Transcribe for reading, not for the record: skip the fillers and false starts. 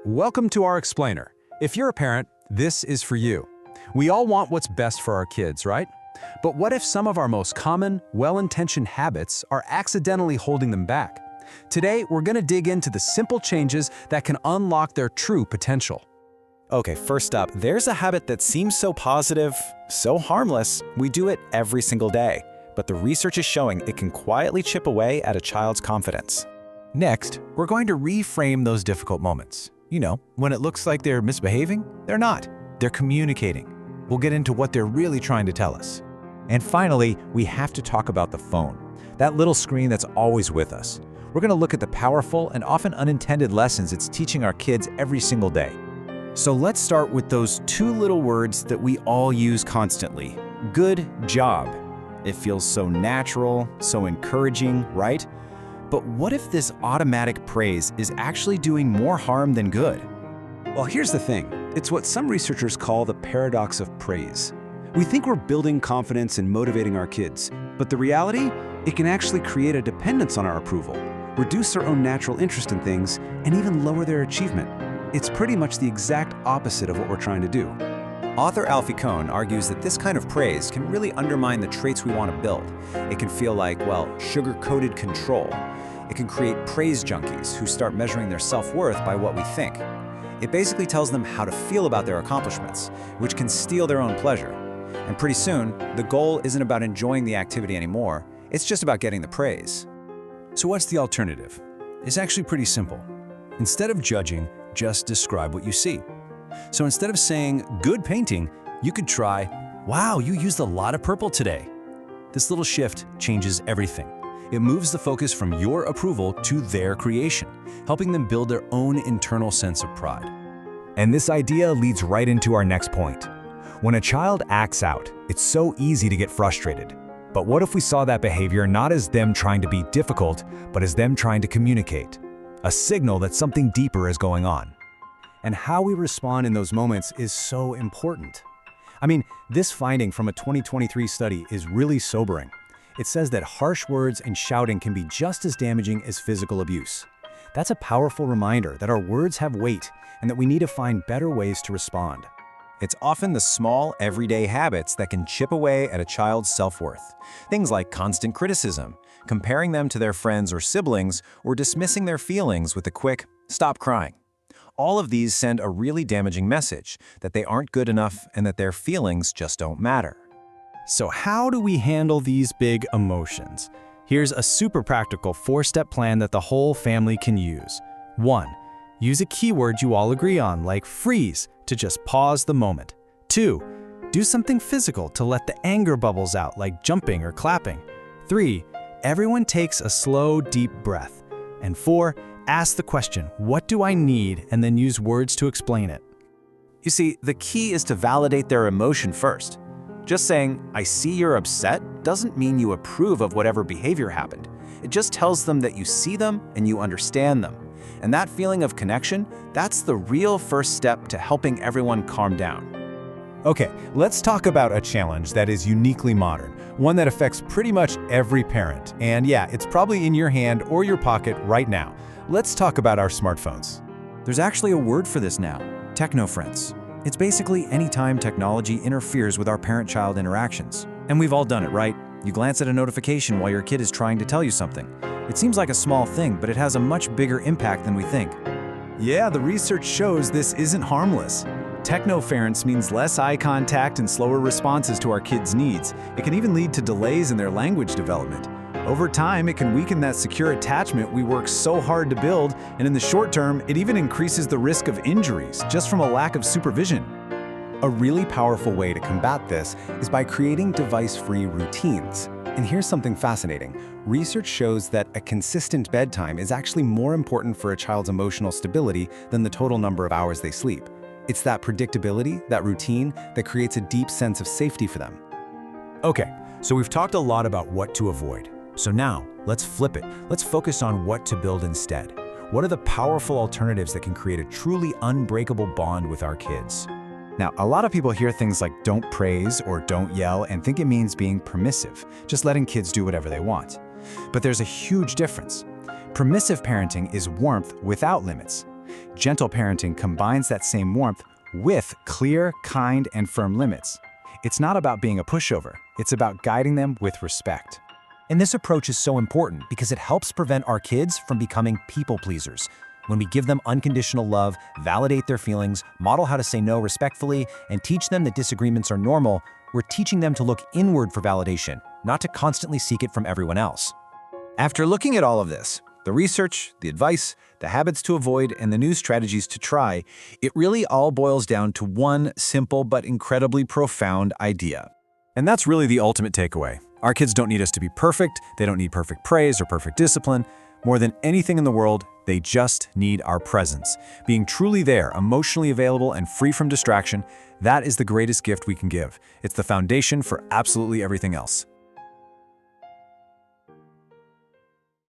Welcome to our explainer. If you're a parent, this is for you. We all want what's best for our kids, right? But what if some of our most common, well-intentioned habits are accidentally holding them back? Today, we're going to dig into the simple changes that can unlock their true potential. Okay, first up, there's a habit that seems so positive, so harmless, we do it every single day. But the research is showing it can quietly chip away at a child's confidence. Next, we're going to reframe those difficult moments. You know, when it looks like they're misbehaving, they're not. They're communicating. We'll get into what they're really trying to tell us. And finally, we have to talk about the phone, that little screen that's always with us. We're going to look at the powerful and often unintended lessons it's teaching our kids every single day. So let's start with those two little words that we all use constantly. Good job. It feels so natural, so encouraging, right? But what if this automatic praise is actually doing more harm than good? Well, here's the thing. It's what some researchers call the paradox of praise. We think we're building confidence and motivating our kids, but the reality, it can actually create a dependence on our approval, reduce their own natural interest in things, and even lower their achievement. It's pretty much the exact opposite of what we're trying to do. Author Alfie Kohn argues that this kind of praise can really undermine the traits we want to build. It can feel like, well, sugar-coated control. It can create praise junkies who start measuring their self-worth by what we think. It basically tells them how to feel about their accomplishments, which can steal their own pleasure. And pretty soon, the goal isn't about enjoying the activity anymore, it's just about getting the praise. So what's the alternative? It's actually pretty simple. Instead of judging, just describe what you see. So instead of saying, good painting, you could try, wow, you used a lot of purple today. This little shift changes everything. It moves the focus from your approval to their creation, helping them build their own internal sense of pride. And this idea leads right into our next point. When a child acts out, it's so easy to get frustrated. But what if we saw that behavior not as them trying to be difficult, but as them trying to communicate? A signal that something deeper is going on. And how we respond in those moments is so important. I mean, this finding from a 2023 study is really sobering. It says that harsh words and shouting can be just as damaging as physical abuse. That's a powerful reminder that our words have weight and that we need to find better ways to respond. It's often the small, everyday habits that can chip away at a child's self-worth. Things like constant criticism, comparing them to their friends or siblings, or dismissing their feelings with a quick, "Stop crying." All of these send a really damaging message that they aren't good enough and that their feelings just don't matter. So how do we handle these big emotions? Here's a super practical 4-step plan that the whole family can use. 1. Use a keyword you all agree on, like freeze, to just pause the moment. 2. Do something physical to let the anger bubbles out, like jumping or clapping. 3. Everyone takes a slow, deep breath. And 4. Ask the question, what do I need, and then use words to explain it. You see, the key is to validate their emotion first. Just saying, "I see you're upset," doesn't mean you approve of whatever behavior happened. It just tells them that you see them and you understand them. And that feeling of connection, that's the real first step to helping everyone calm down. Okay, let's talk about a challenge that is uniquely modern, one that affects pretty much every parent. And yeah, it's probably in your hand or your pocket right now. Let's talk about our smartphones. There's actually a word for this now, techno-friends. It's basically any time technology interferes with our parent-child interactions. And we've all done it, right? You glance at a notification while your kid is trying to tell you something. It seems like a small thing, but it has a much bigger impact than we think. Yeah, the research shows this isn't harmless. Technoference means less eye contact and slower responses to our kids' needs. It can even lead to delays in their language development. Over time, it can weaken that secure attachment we work so hard to build, and in the short term, it even increases the risk of injuries just from a lack of supervision. A really powerful way to combat this is by creating device-free routines. And here's something fascinating. Research shows that a consistent bedtime is actually more important for a child's emotional stability than the total number of hours they sleep. It's that predictability, that routine, that creates a deep sense of safety for them. Okay, so we've talked a lot about what to avoid. So now, let's flip it. Let's focus on what to build instead. What are the powerful alternatives that can create a truly unbreakable bond with our kids? Now, a lot of people hear things like don't praise or don't yell and think it means being permissive, just letting kids do whatever they want. But there's a huge difference. Permissive parenting is warmth without limits. Gentle parenting combines that same warmth with clear, kind, and firm limits. It's not about being a pushover, it's about guiding them with respect. And this approach is so important because it helps prevent our kids from becoming people pleasers. When we give them unconditional love, validate their feelings, model how to say no respectfully, and teach them that disagreements are normal, we're teaching them to look inward for validation, not to constantly seek it from everyone else. After looking at all of this, the research, the advice, the habits to avoid, and the new strategies to try, it really all boils down to one simple but incredibly profound idea. And that's really the ultimate takeaway. Our kids don't need us to be perfect, they don't need perfect praise or perfect discipline. More than anything in the world, they just need our presence. Being truly there, emotionally available, and free from distraction, that is the greatest gift we can give. It's the foundation for absolutely everything else.